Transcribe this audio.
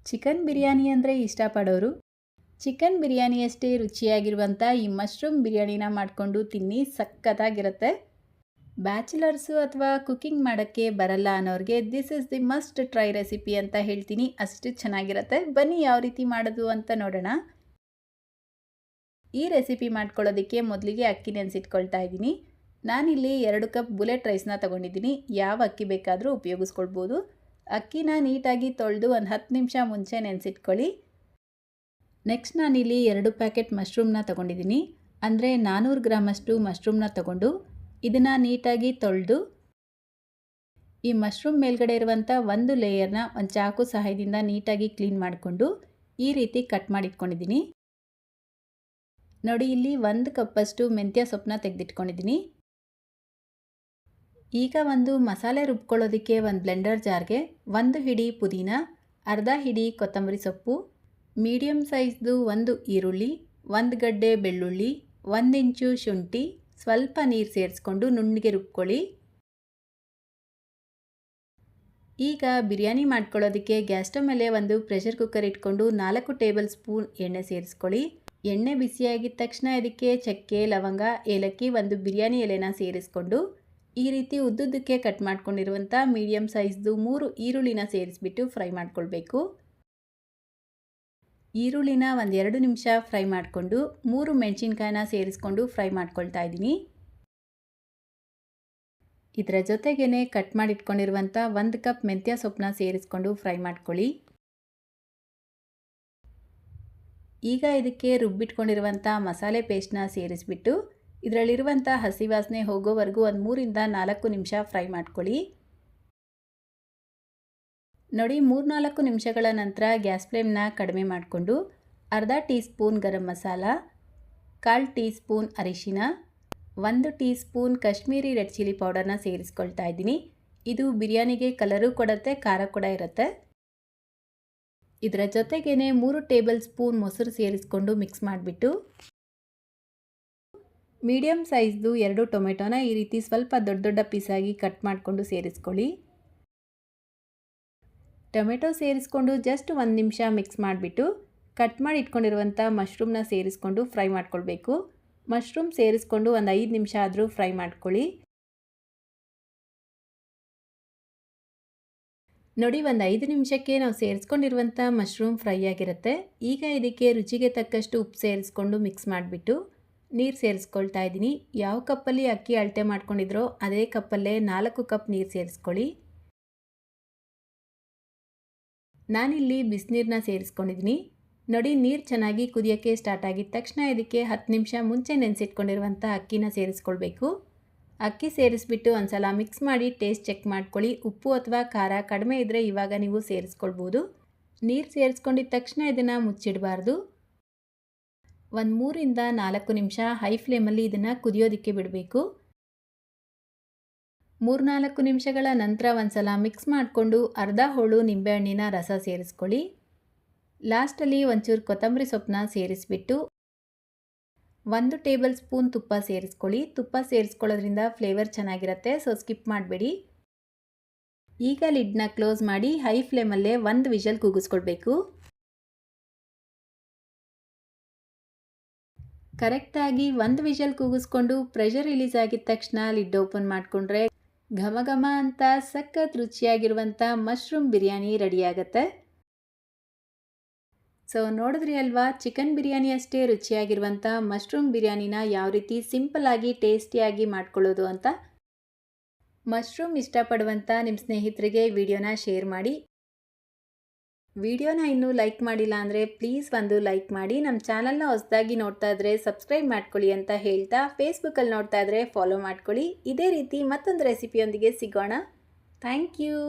Chicken biryani ಅಂದರೆ ಇಷ್ಟಪಡೋರು chicken ಬಿರಿಯಾನಿಯಷ್ಟೇ ರುಚಿಯಾಗಿರುವಂಥ ಈ ಮಶ್ರೂಮ್ ಬಿರಿಯಾನಿನ ಮಾಡಿಕೊಂಡು ತಿನ್ನಿ, ಸಖತ್ತಾಗಿರುತ್ತೆ. ಬ್ಯಾಚುಲರ್ಸು ಅಥವಾ ಕುಕ್ಕಿಂಗ್ ಮಾಡೋಕ್ಕೆ ಬರಲ್ಲ ಅನ್ನೋರಿಗೆ this is the must try recipe ಅಂತ ಹೇಳ್ತೀನಿ. ಅಷ್ಟು ಚೆನ್ನಾಗಿರುತ್ತೆ. ಬನ್ನಿ ಯಾವ ರೀತಿ ಮಾಡೋದು ಅಂತ ನೋಡೋಣ. ಈ ರೆಸಿಪಿ ಮಾಡ್ಕೊಳ್ಳೋದಕ್ಕೆ ಮೊದಲಿಗೆ ಅಕ್ಕಿ ನೆನೆಸಿಟ್ಕೊಳ್ತಾ ಇದ್ದೀನಿ. ನಾನಿಲ್ಲಿ 2 ಕಪ್ ಬುಲೆಟ್ ರೈಸ್ನ ತೊಗೊಂಡಿದ್ದೀನಿ. ಯಾವ ಅಕ್ಕಿ ಬೇಕಾದರೂ ಉಪಯೋಗಿಸ್ಕೊಳ್ಬೋದು. ಅಕ್ಕಿನ ನೀಟಾಗಿ ತೊಳೆದು ಒಂದು 10 ನಿಮಿಷ ಮುಂಚೆ ನೆನೆಸಿಟ್ಕೊಳ್ಳಿ. ನೆಕ್ಸ್ಟ್ ನಾನಿಲ್ಲಿ 2 ಪ್ಯಾಕೆಟ್ ಮಶ್ರೂಮ್ನ ತೊಗೊಂಡಿದ್ದೀನಿ. ಅಂದರೆ 400 ಗ್ರಾಮಷ್ಟು ಮಶ್ರೂಮ್ನ ತೊಗೊಂಡು ಇದನ್ನು ನೀಟಾಗಿ ತೊಳೆದು ಈ ಮಶ್ರೂಮ್ ಮೇಲ್ಗಡೆ ಇರುವಂಥ ಒಂದು ಲೇಯರ್ನ ಒಂದು ಚಾಕು ಸಹಾಯದಿಂದ ನೀಟಾಗಿ ಕ್ಲೀನ್ ಮಾಡಿಕೊಂಡು ಈ ರೀತಿ ಕಟ್ ಮಾಡಿ ಇಟ್ಕೊಂಡಿದ್ದೀನಿ. ನೋಡಿ, ಇಲ್ಲಿ 1 ಕಪ್ಪಷ್ಟು ಮೆಂತ್ಯ ಸೊಪ್ಪನ್ನ ತೆಗೆದಿಟ್ಕೊಂಡಿದ್ದೀನಿ. ಈಗ ಒಂದು ಮಸಾಲೆ ರುಬ್ಕೊಳ್ಳೋದಕ್ಕೆ ಒಂದು ಬ್ಲೆಂಡರ್ ಜಾರ್ಗೆ 1 ಹಿಡಿ ಪುದೀನ, ಅರ್ಧ ಹಿಡಿ ಕೊತ್ತಂಬರಿ ಸೊಪ್ಪು, ಮೀಡಿಯಮ್ ಸೈಜ್ದು 1 ಈರುಳ್ಳಿ, 1 ಗಡ್ಡೆ ಬೆಳ್ಳುಳ್ಳಿ, 1 ಇಂಚು ಶುಂಠಿ, ಸ್ವಲ್ಪ ನೀರು ಸೇರಿಸ್ಕೊಂಡು ನುಣ್ಣಗೆ ರುಬ್ಕೊಳ್ಳಿ. ಈಗ ಬಿರಿಯಾನಿ ಮಾಡ್ಕೊಳ್ಳೋದಕ್ಕೆ ಗ್ಯಾಸ್ ಸ್ಟವ್ ಮೇಲೆ ಒಂದು ಪ್ರೆಷರ್ ಕುಕ್ಕರ್ ಇಟ್ಕೊಂಡು 4 ಟೇಬಲ್ ಸ್ಪೂನ್ ಎಣ್ಣೆ ಸೇರಿಸ್ಕೊಳ್ಳಿ. ಎಣ್ಣೆ ಬಿಸಿಯಾಗಿದ್ದ ತಕ್ಷಣ ಇದಕ್ಕೆ ಚಕ್ಕೆ, ಲವಂಗ, ಏಲಕ್ಕಿ, 1 ಬಿರಿಯಾನಿ ಎಲೆನ ಸೇರಿಸ್ಕೊಂಡು ಈ ರೀತಿ ಉದ್ದುದ್ದಕ್ಕೆ ಕಟ್ ಮಾಡ್ಕೊಂಡಿರುವಂಥ ಮೀಡಿಯಮ್ ಸೈಜ್ದು 3 ಈರುಳ್ಳಿನ ಸೇರಿಸ್ಬಿಟ್ಟು ಫ್ರೈ ಮಾಡ್ಕೊಳ್ಬೇಕು. ಈರುಳ್ಳಿನ ಒಂದು 2 ನಿಮಿಷ ಫ್ರೈ ಮಾಡಿಕೊಂಡು 3 ಮೆಣಸಿನ್ಕಾಯಿನ ಸೇರಿಸ್ಕೊಂಡು ಫ್ರೈ ಮಾಡ್ಕೊಳ್ತಾ ಇದ್ದೀನಿ. ಇದರ ಜೊತೆಗೇ ಕಟ್ ಮಾಡಿಟ್ಕೊಂಡಿರುವಂಥ 1 ಕಪ್ ಮೆಂತ್ಯ ಸೊಪ್ಪನ್ನ ಸೇರಿಸ್ಕೊಂಡು ಫ್ರೈ ಮಾಡ್ಕೊಳ್ಳಿ. ಈಗ ಇದಕ್ಕೆ ರುಬ್ಬಿಟ್ಕೊಂಡಿರುವಂಥ ಮಸಾಲೆ ಪೇಸ್ಟ್ನ ಸೇರಿಸ್ಬಿಟ್ಟು ಇದರಲ್ಲಿರುವಂಥ ಹಸಿ ವಾಸನೆ ಹೋಗೋವರೆಗೂ ಒಂದು 3 ಇಂದ 4 ನಿಮಿಷ ಫ್ರೈ ಮಾಡ್ಕೊಳ್ಳಿ. ನೋಡಿ, 3-4 ನಿಮಿಷಗಳ ನಂತರ ಗ್ಯಾಸ್ ಫ್ಲೇಮ್ನ ಕಡಿಮೆ ಮಾಡಿಕೊಂಡು ಅರ್ಧ teaspoon garam masala, 1/4 teaspoon ಅರಿಶಿನ, 1 teaspoon Kashmiri red chilli ಪೌಡರ್ನ ಸೇರಿಸ್ಕೊಳ್ತಾ ಇದ್ದೀನಿ. ಇದು ಬಿರಿಯಾನಿಗೆ ಕಲರು ಕೊಡುತ್ತೆ, ಖಾರ ಕೂಡ ಇರುತ್ತೆ. ಇದರ ಜೊತೆಗೇ 3 ಟೇಬಲ್ ಸ್ಪೂನ್ ಮೊಸರು ಸೇರಿಸ್ಕೊಂಡು ಮಿಕ್ಸ್ ಮಾಡಿಬಿಟ್ಟು ಮೀಡಿಯಮ್ ಸೈಜ್ದು 2 ಟೊಮೆಟೊನ ಈ ರೀತಿ ಸ್ವಲ್ಪ ದೊಡ್ಡ ದೊಡ್ಡ ಪೀಸಾಗಿ ಕಟ್ ಮಾಡಿಕೊಂಡು ಸೇರಿಸ್ಕೊಳ್ಳಿ. ಟೊಮೆಟೊ ಸೇರಿಸ್ಕೊಂಡು ಜಸ್ಟ್ 1 ನಿಮಿಷ ಮಿಕ್ಸ್ ಮಾಡಿಬಿಟ್ಟು ಕಟ್ ಮಾಡಿ ಇಟ್ಕೊಂಡಿರುವಂಥ ಮಶ್ರೂಮ್ನ ಸೇರಿಸ್ಕೊಂಡು ಫ್ರೈ ಮಾಡ್ಕೊಳ್ಬೇಕು. ಮಶ್ರೂಮ್ ಸೇರಿಸ್ಕೊಂಡು ಒಂದು 5 ನಿಮಿಷ ಆದರೂ ಫ್ರೈ ಮಾಡ್ಕೊಳ್ಳಿ. ನೋಡಿ, ಒಂದು 5 ನಿಮಿಷಕ್ಕೆ ನಾವು ಸೇರಿಸ್ಕೊಂಡಿರುವಂಥ ಮಶ್ರೂಮ್ ಫ್ರೈ ಆಗಿರುತ್ತೆ. ಈಗ ಇದಕ್ಕೆ ರುಚಿಗೆ ತಕ್ಕಷ್ಟು ಉಪ್ಪು ಸೇರಿಸ್ಕೊಂಡು ಮಿಕ್ಸ್ ಮಾಡಿಬಿಟ್ಟು ನೀರು ಸೇರಿಸ್ಕೊಳ್ತಾ ಇದ್ದೀನಿ. ಯಾವ ಕಪ್ಪಲ್ಲಿ ಅಕ್ಕಿ ಅಳತೆ ಮಾಡ್ಕೊಂಡಿದ್ರೋ ಅದೇ ಕಪ್ಪಲ್ಲೇ 4 ಕಪ್ ನೀರು ಸೇರಿಸ್ಕೊಳ್ಳಿ. ನಾನಿಲ್ಲಿ ಬಿಸಿನೀರನ್ನ ಸೇರಿಸ್ಕೊಂಡಿದ್ದೀನಿ. ನೋಡಿ, ನೀರು ಚೆನ್ನಾಗಿ ಕುದಿಯೋಕ್ಕೆ ಸ್ಟಾರ್ಟ್ ಆಗಿದ ತಕ್ಷಣ ಇದಕ್ಕೆ 10 ನಿಮಿಷ ಮುಂಚೆ ನೆನೆಸಿಟ್ಕೊಂಡಿರುವಂಥ ಅಕ್ಕಿನ ಸೇರಿಸ್ಕೊಳ್ಬೇಕು. ಅಕ್ಕಿ ಸೇರಿಸ್ಬಿಟ್ಟು ಒಂದು ಸಲ ಮಿಕ್ಸ್ ಮಾಡಿ ಟೇಸ್ಟ್ ಚೆಕ್ ಮಾಡ್ಕೊಳ್ಳಿ. ಉಪ್ಪು ಅಥವಾ ಖಾರ ಕಡಿಮೆ ಇದ್ದರೆ ಇವಾಗ ನೀವು ಸೇರಿಸ್ಕೊಳ್ಬೋದು. ನೀರು ಸೇರಿಸ್ಕೊಂಡಿದ್ದ ತಕ್ಷಣ ಇದನ್ನು ಮುಚ್ಚಿಡಬಾರ್ದು. ಒಂದು 3 ಇಂದ 4 ನಿಮಿಷ ಹೈ ಫ್ಲೇಮಲ್ಲಿ ಇದನ್ನು ಕುದಿಯೋದಕ್ಕೆ ಬಿಡಬೇಕು. 3-4 ನಿಮಿಷಗಳ ನಂತರ ಒಂದು ಸಲ ಮಿಕ್ಸ್ ಮಾಡಿಕೊಂಡು ಅರ್ಧ ಹೋಳು ನಿಂಬೆಹಣ್ಣಿನ ರಸ ಸೇರಿಸ್ಕೊಳ್ಳಿ. ಲಾಸ್ಟಲ್ಲಿ ಒಂಚೂರು ಕೊತ್ತಂಬರಿ ಸೊಪ್ಪನ್ನ ಸೇರಿಸ್ಬಿಟ್ಟು 1 ಟೇಬಲ್ ಸ್ಪೂನ್ ತುಪ್ಪ ಸೇರಿಸ್ಕೊಳ್ಳಿ. ತುಪ್ಪ ಸೇರಿಸ್ಕೊಳ್ಳೋದ್ರಿಂದ ಫ್ಲೇವರ್ ಚೆನ್ನಾಗಿರುತ್ತೆ, ಸೊ ಸ್ಕಿಪ್ ಮಾಡಬೇಡಿ. ಈಗ ಲಿಡ್ನ ಕ್ಲೋಸ್ ಮಾಡಿ ಹೈ ಫ್ಲೇಮಲ್ಲೇ 1 ವಿಷಲ್ ಕೂಗಿಸ್ಕೊಳ್ಬೇಕು. ಕರೆಕ್ಟಾಗಿ 1 ವಿಷಲ್ ಕೂಗಿಸ್ಕೊಂಡು ಪ್ರೆಷರ್ ರಿಲೀಸ್ ಆಗಿದ ತಕ್ಷಣ ಲಿಡ್ ಓಪನ್ ಮಾಡಿಕೊಂಡ್ರೆ ಘಮ ಘಮ ಅಂತ ಸಖತ್ ರುಚಿಯಾಗಿರುವಂಥ ಮಶ್ರೂಮ್ ಬಿರಿಯಾನಿ ರೆಡಿಯಾಗತ್ತೆ. ಸೊ ನೋಡಿದ್ರಿ ಅಲ್ವಾ, ಚಿಕನ್ ಬಿರಿಯಾನಿ ಅಷ್ಟೇ ರುಚಿಯಾಗಿರುವಂಥ ಮಶ್ರೂಮ್ ಬಿರಿಯಾನಿನ ಯಾವ ರೀತಿ ಸಿಂಪಲ್ಲಾಗಿ ಟೇಸ್ಟಿಯಾಗಿ ಮಾಡ್ಕೊಳ್ಳೋದು ಅಂತ. ಮಶ್ರೂಮ್ ಇಷ್ಟಪಡುವಂಥ ನಿಮ್ಮ ಸ್ನೇಹಿತರಿಗೆ ವಿಡಿಯೋನ ಶೇರ್ ಮಾಡಿ. ವಿಡಿಯೋನ ಇನ್ನೂ ಲೈಕ್ ಮಾಡಿಲ್ಲ ಅಂದರೆ ಪ್ಲೀಸ್ ಒಂದು ಲೈಕ್ ಮಾಡಿ. ನಮ್ಮ ಚಾನಲ್ನ ಹೊಸದಾಗಿ ನೋಡ್ತಾ ಇದ್ದರೆ ಸಬ್ಸ್ಕ್ರೈಬ್ ಮಾಡ್ಕೊಳ್ಳಿ ಅಂತ ಹೇಳ್ತಾ, ಫೇಸ್ಬುಕ್ಕಲ್ಲಿ ನೋಡ್ತಾ ಇದ್ದರೆ ಫಾಲೋ ಮಾಡ್ಕೊಳ್ಳಿ. ಇದೇ ರೀತಿ ಮತ್ತೊಂದು ರೆಸಿಪಿಯೊಂದಿಗೆ ಸಿಗೋಣ. Thank you.